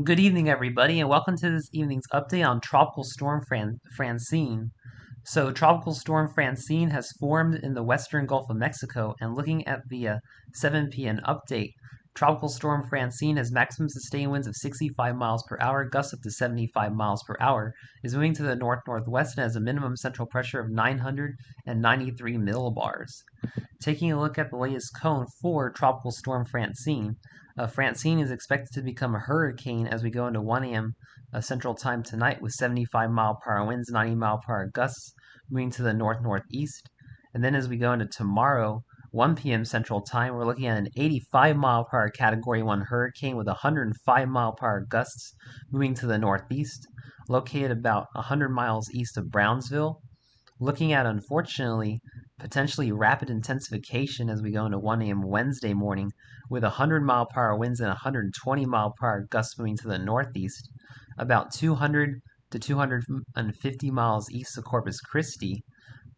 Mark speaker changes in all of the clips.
Speaker 1: Good evening, everybody, and welcome to this evening's update on Tropical Storm Francine. Tropical Storm Francine has formed in the western Gulf of Mexico, and looking at the 7 p.m. update, Tropical Storm Francine has maximum sustained winds of 65 miles per hour, gusts up to 75 miles per hour, is moving to the north-northwest, and has a minimum central pressure of 993 millibars. Taking a look at the latest cone for Tropical Storm Francine, Francine is expected to become a hurricane as we go into 1 a.m. Central Time tonight with 75 mile per hour winds, 90 mile per hour gusts moving to the north-northeast. And then as we go into tomorrow, 1 p.m. Central Time, we're looking at an 85 mile per hour Category 1 hurricane with 105 mile per hour gusts moving to the northeast, located about 100 miles east of Brownsville. Looking at, unfortunately, potentially rapid intensification as we go into 1 a.m. Wednesday morning with 100 mile per hour winds and 120 mile per hour gusts moving to the northeast, about 200 to 250 miles east of Corpus Christi.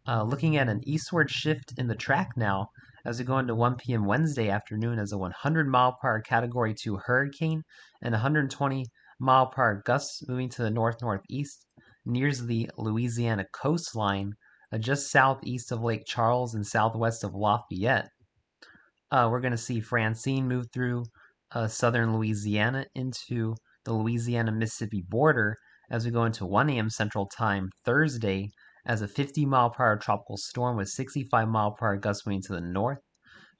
Speaker 1: Looking at an eastward shift in the track now as we go into 1 p.m. Wednesday afternoon as a 100 mile per hour Category 2 hurricane and 120 mile per hour gusts moving to the north-northeast nears the Louisiana coastline, just southeast of Lake Charles and southwest of Lafayette. We're going to see Francine move through southern Louisiana into the Louisiana-Mississippi border as we go into 1 a.m. Central Time Thursday as a 50 mile per hour tropical storm with 65 mile per hour gusts moving to the north.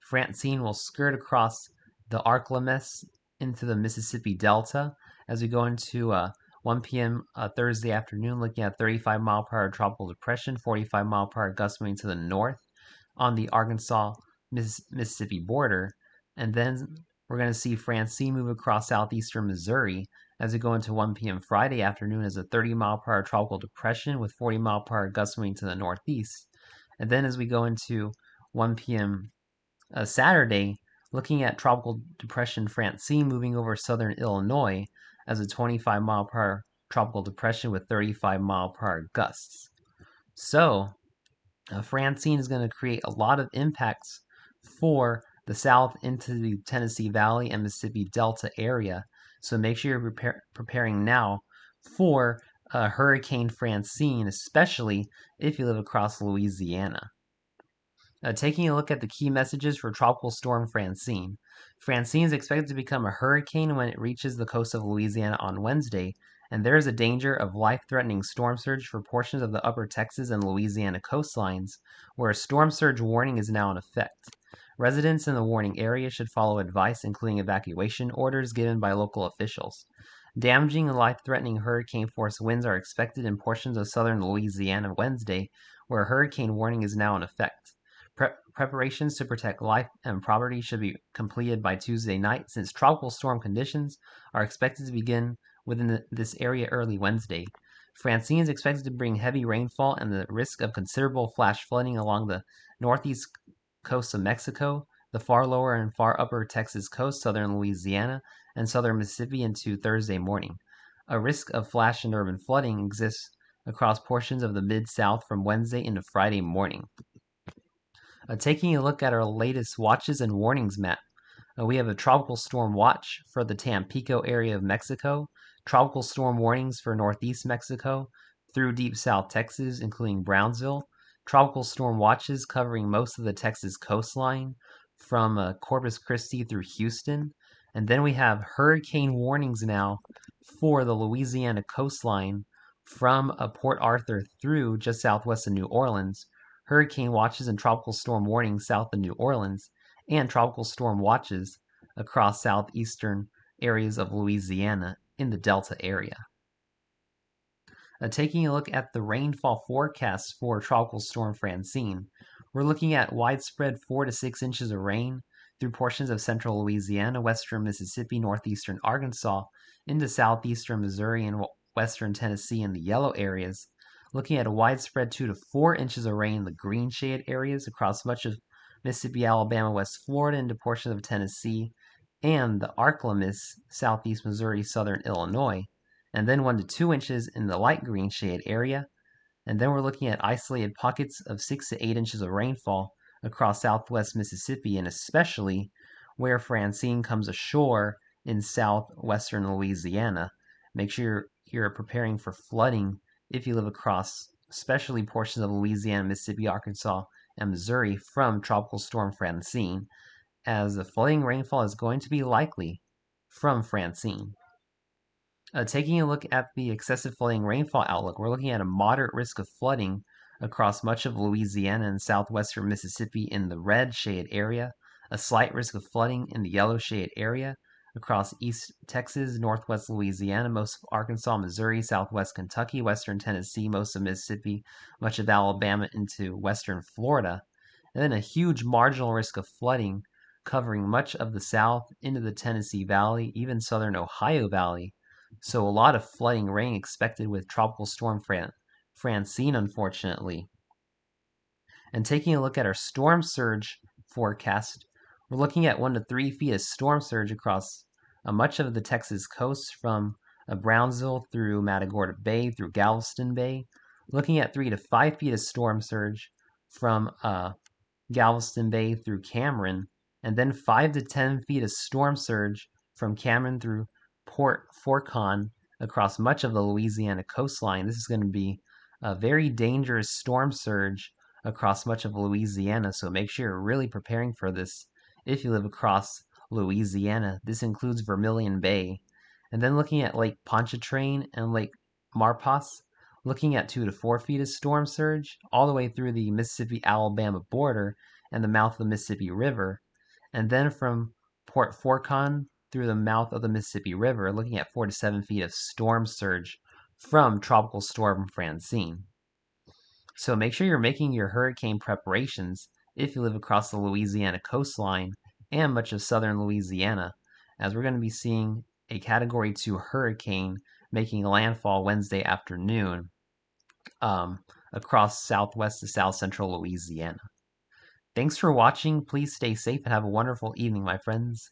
Speaker 1: Francine will skirt across the Arklamis into the Mississippi Delta as we go into 1 p.m. Thursday afternoon, looking at 35 mile per hour tropical depression, 45 mile per hour gusts moving to the north on the Arkansas-Mississippi border. And then we're going to see Francine move across southeastern Missouri as we go into 1 p.m. Friday afternoon as a 30 mile per hour tropical depression with 40 mile per hour gusts moving to the northeast. And then as we go into 1 p.m. Saturday, looking at Tropical Depression Francine moving over southern Illinois as a 25 mile per hour tropical depression with 35 mile per hour gusts. So, Francine is going to create a lot of impacts for the south into the Tennessee Valley and Mississippi Delta area. So make sure you're preparing now for Hurricane Francine, especially if you live across Louisiana. Taking a look at the key messages for Tropical Storm Francine. Francine is expected to become a hurricane when it reaches the coast of Louisiana on Wednesday, and there is a danger of life-threatening storm surge for portions of the upper Texas and Louisiana coastlines, where a storm surge warning is now in effect. Residents in the warning area should follow advice, including evacuation orders given by local officials. Damaging and life-threatening hurricane-force winds are expected in portions of southern Louisiana Wednesday, where a hurricane warning is now in effect. Preparations to protect life and property should be completed by Tuesday night, since tropical storm conditions are expected to begin within this area early Wednesday. Francine is expected to bring heavy rainfall and the risk of considerable flash flooding along the northeast coast of Mexico, the far lower and far upper Texas coast, southern Louisiana, and southern Mississippi into Thursday morning. A risk of flash and urban flooding exists across portions of the Mid-South from Wednesday into Friday morning. Taking a look at our latest watches and warnings map, we have a tropical storm watch for the Tampico area of Mexico, tropical storm warnings for northeast Mexico through deep south Texas, including Brownsville, tropical storm watches covering most of the Texas coastline from Corpus Christi through Houston, and then we have hurricane warnings now for the Louisiana coastline from Port Arthur through just southwest of New Orleans, hurricane watches and tropical storm warnings south of New Orleans, and tropical storm watches across southeastern areas of Louisiana in the Delta area. Taking a look at the rainfall forecast for Tropical Storm Francine, we're looking at widespread 4 to 6 inches of rain through portions of central Louisiana, western Mississippi, northeastern Arkansas, into southeastern Missouri and western Tennessee in the yellow areas, looking at a widespread 2 to 4 inches of rain in the green shade areas across much of Mississippi, Alabama, West Florida, into portions of Tennessee, and the Arklamis, southeast Missouri, southern Illinois, and then 1 to 2 inches in the light green shade area. And then we're looking at isolated pockets of 6 to 8 inches of rainfall across southwest Mississippi, and especially where Francine comes ashore in southwestern Louisiana. Make sure you're preparing for flooding if you live across, especially portions of Louisiana, Mississippi, Arkansas, and Missouri from Tropical Storm Francine, as the flooding rainfall is going to be likely from Francine. Taking a look at the excessive flooding rainfall outlook, we're looking at a moderate risk of flooding across much of Louisiana and southwestern Mississippi in the red shaded area, a slight risk of flooding in the yellow shaded area across East Texas, northwest Louisiana, most of Arkansas, Missouri, southwest Kentucky, western Tennessee, most of Mississippi, much of Alabama into western Florida, and then a huge marginal risk of flooding covering much of the south into the Tennessee Valley, even southern Ohio Valley. So a lot of flooding rain expected with Tropical Storm Francine, unfortunately. And taking a look at our storm surge forecast, we're looking at 1 to 3 feet of storm surge across much of the Texas coast from Brownsville through Matagorda Bay through Galveston Bay. Looking at 3 to 5 feet of storm surge from Galveston Bay through Cameron, and then 5 to 10 feet of storm surge from Cameron through Port Forcon across much of the Louisiana coastline. This is going to be a very dangerous storm surge across much of Louisiana, so make sure you're really preparing for this if you live across Louisiana. This includes Vermilion Bay. And then looking at Lake Pontchartrain and Lake Marpas, looking at 2 to 4 feet of storm surge all the way through the Mississippi-Alabama border and the mouth of the Mississippi River. And then from Port Forcon through the mouth of the Mississippi River, looking at 4 to 7 feet of storm surge from Tropical Storm Francine. So make sure you're making your hurricane preparations if you live across the Louisiana coastline and much of southern Louisiana, as we're going to be seeing a Category 2 hurricane making landfall Wednesday afternoon across southwest to south central Louisiana. Thanks for watching. Please stay safe and have a wonderful evening, my friends.